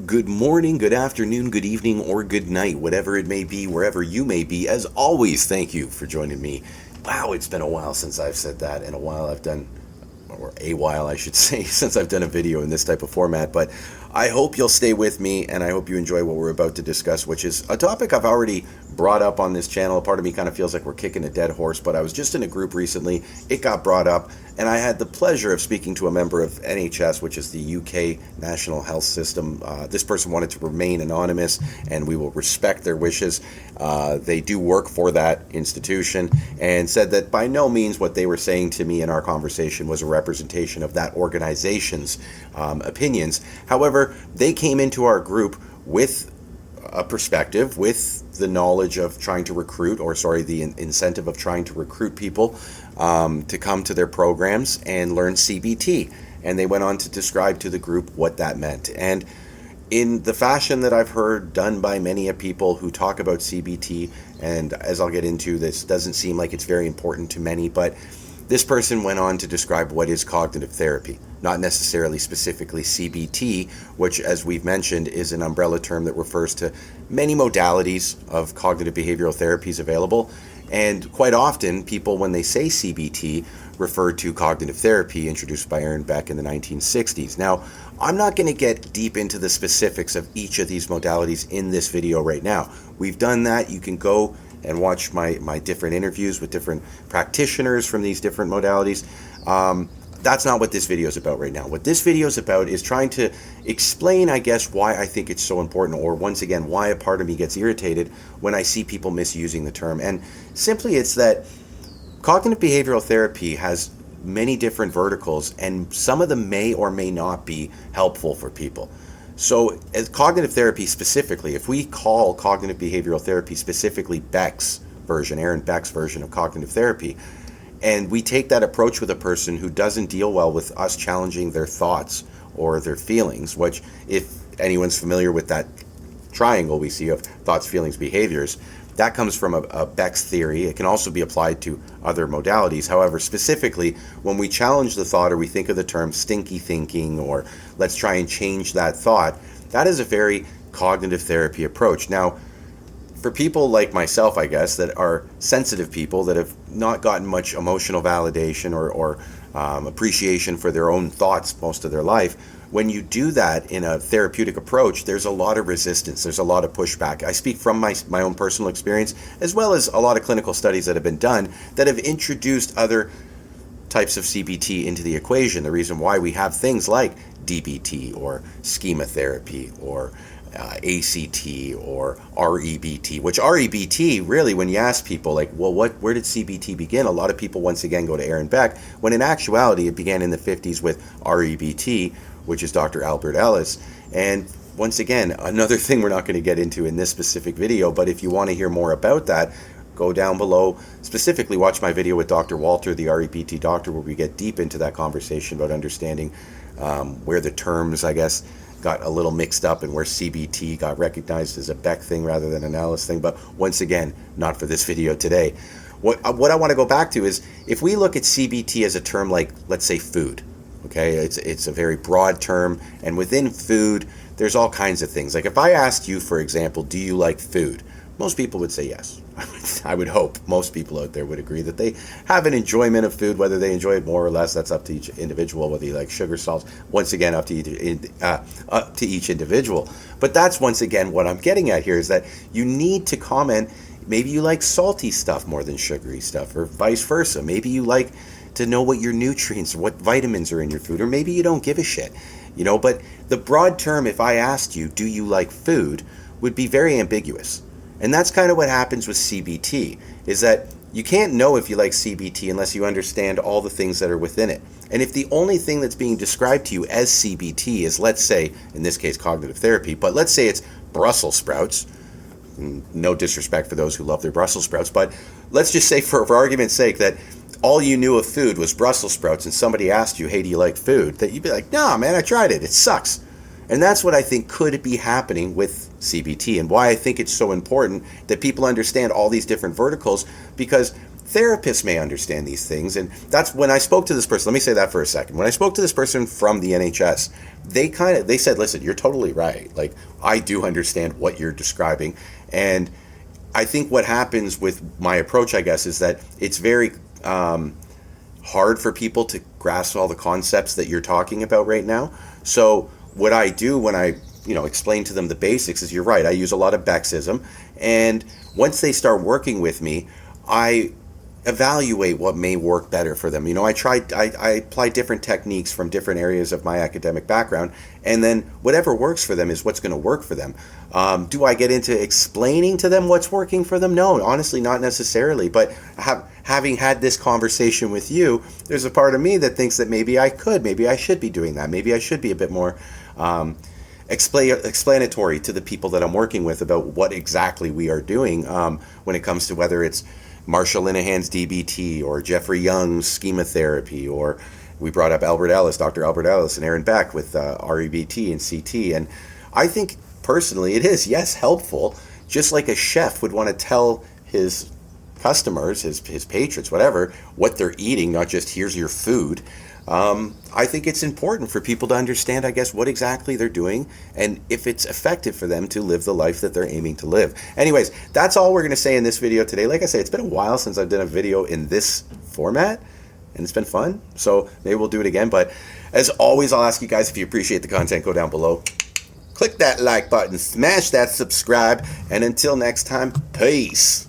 Good morning, good afternoon, good evening, or good night, whatever it may be, wherever you may be. As always, thank you for joining me. Wow, it's been a while since I've said that, and a while I should say, since I've done a video in this type of format, but I hope you'll stay with me, and I hope you enjoy what we're about to discuss, which is a topic I've already brought up on this channel. Part of me kind of feels like we're kicking a dead horse, but I was just in a group recently, it got brought up, and I had the pleasure of speaking to a member of NHS, which is the UK National Health System. This person wanted to remain anonymous, and we will respect their wishes. They do work for that institution, and said that by no means what they were saying to me in our conversation was a representation of that organization's opinions. However, they came into our group with a perspective, with the knowledge of trying to recruit, the incentive of trying to recruit people to come to their programs and learn CBT. And they went on to describe to the group what that meant. And in the fashion that I've heard done by many people who talk about CBT, and as I'll get into, this doesn't seem like it's very important to many, but this person went on to describe what is cognitive therapy, not necessarily specifically CBT, which, as we've mentioned, is an umbrella term that refers to many modalities of cognitive behavioral therapies available. And quite often, people, when they say CBT, refer to cognitive therapy introduced by Aaron Beck in the 1960s. Now, I'm not going to get deep into the specifics of each of these modalities in this video right now. We've done that. You can go and watch my different interviews with different practitioners from these different modalities. That's not what this video is about right now. What this video is about is trying to explain, I guess, why I think it's so important, or once again, why a part of me gets irritated when I see people misusing the term. And simply it's that cognitive behavioral therapy has many different verticals, and some of them may or may not be helpful for people. So as cognitive therapy specifically, if we call cognitive behavioral therapy specifically Beck's version, Aaron Beck's version of cognitive therapy, and we take that approach with a person who doesn't deal well with us challenging their thoughts or their feelings, which, if anyone's familiar with that triangle we see of thoughts, feelings, behaviors, that comes from a Beck's theory. It can also be applied to other modalities. However, specifically, when we challenge the thought, or we think of the term stinky thinking, or let's try and change that thought, that is a very cognitive therapy approach. Now, for people like myself, I guess, that are sensitive people that have not gotten much emotional validation or appreciation for their own thoughts most of their life, when you do that in a therapeutic approach, there's a lot of resistance, there's a lot of pushback. I speak from my own personal experience, as well as a lot of clinical studies that have been done that have introduced other types of CBT into the equation. The reason why we have things like DBT or schema therapy or ACT or REBT, which REBT, really, when you ask people, like, well, where did CBT begin? A lot of people, once again, go to Aaron Beck, when in actuality, it began in the 50s with REBT, which is Dr. Albert Ellis. And once again, another thing we're not going to get into in this specific video, but if you want to hear more about that, go down below. Specifically, watch my video with Dr. Walter, the REBT doctor, where we get deep into that conversation about understanding where the terms, I guess, got a little mixed up, and where CBT got recognized as a Beck thing rather than an Ellis thing. But once again, not for this video today. What I want to go back to is, if we look at CBT as a term like, let's say, food, okay? It's a very broad term, and within food, there's all kinds of things. Like, if I asked you, for example, do you like food? Most people would say yes. I would hope most people out there would agree that they have an enjoyment of food. Whether they enjoy it more or less, that's up to each individual. Whether you like sugar, salt, once again, up to each individual. But that's, once again, what I'm getting at here, is that you need to comment. Maybe you like salty stuff more than sugary stuff, or vice versa. Maybe you like to know what your nutrients, what vitamins are in your food, or maybe you don't give a shit. But the broad term, if I asked you, do you like food, would be very ambiguous. And that's kind of what happens with CBT, is that you can't know if you like CBT unless you understand all the things that are within it. And if the only thing that's being described to you as CBT is, let's say, in this case, cognitive therapy, but let's say it's Brussels sprouts, no disrespect for those who love their Brussels sprouts, but let's just say, for argument's sake, that all you knew of food was Brussels sprouts, and somebody asked you, hey, do you like food? That you'd be like, nah, man, I tried it. It sucks. And that's what I think could be happening with CBT, and why I think it's so important that people understand all these different verticals, because therapists may understand these things. And that's when I spoke to this person. Let me say that for a second. When I spoke to this person from the NHS, they said, listen, you're totally right. Like, I do understand what you're describing. And I think what happens with my approach, I guess, is that it's very hard for people to grasp all the concepts that you're talking about right now. So what I do when I explain to them the basics is, you're right, I use a lot of Bexism. And once they start working with me, I evaluate what may work better for them. I apply different techniques from different areas of my academic background, and then whatever works for them is what's going to work for them. Do I get into explaining to them what's working for them? No, honestly, not necessarily. But having had this conversation with you, there's a part of me that thinks that maybe I should be doing that. Maybe I should be a bit more explanatory to the people that I'm working with about what exactly we are doing when it comes to whether it's Marshall Linehan's DBT or Jeffrey Young's schema therapy, or we brought up Dr. Albert Ellis and Aaron Beck with REBT and CT. And I think personally it is, yes, helpful, just like a chef would want to tell his customers, his patrons, whatever, what they're eating, not just here's your food. I think it's important for people to understand, I guess, what exactly they're doing and if it's effective for them to live the life that they're aiming to live. Anyways, that's all we're going to say in this video today. Like I say, it's been a while since I've done a video in this format, and it's been fun. So maybe we'll do it again. But as always, I'll ask you guys, if you appreciate the content, go down below, click that like button, smash that subscribe, and until next time, peace.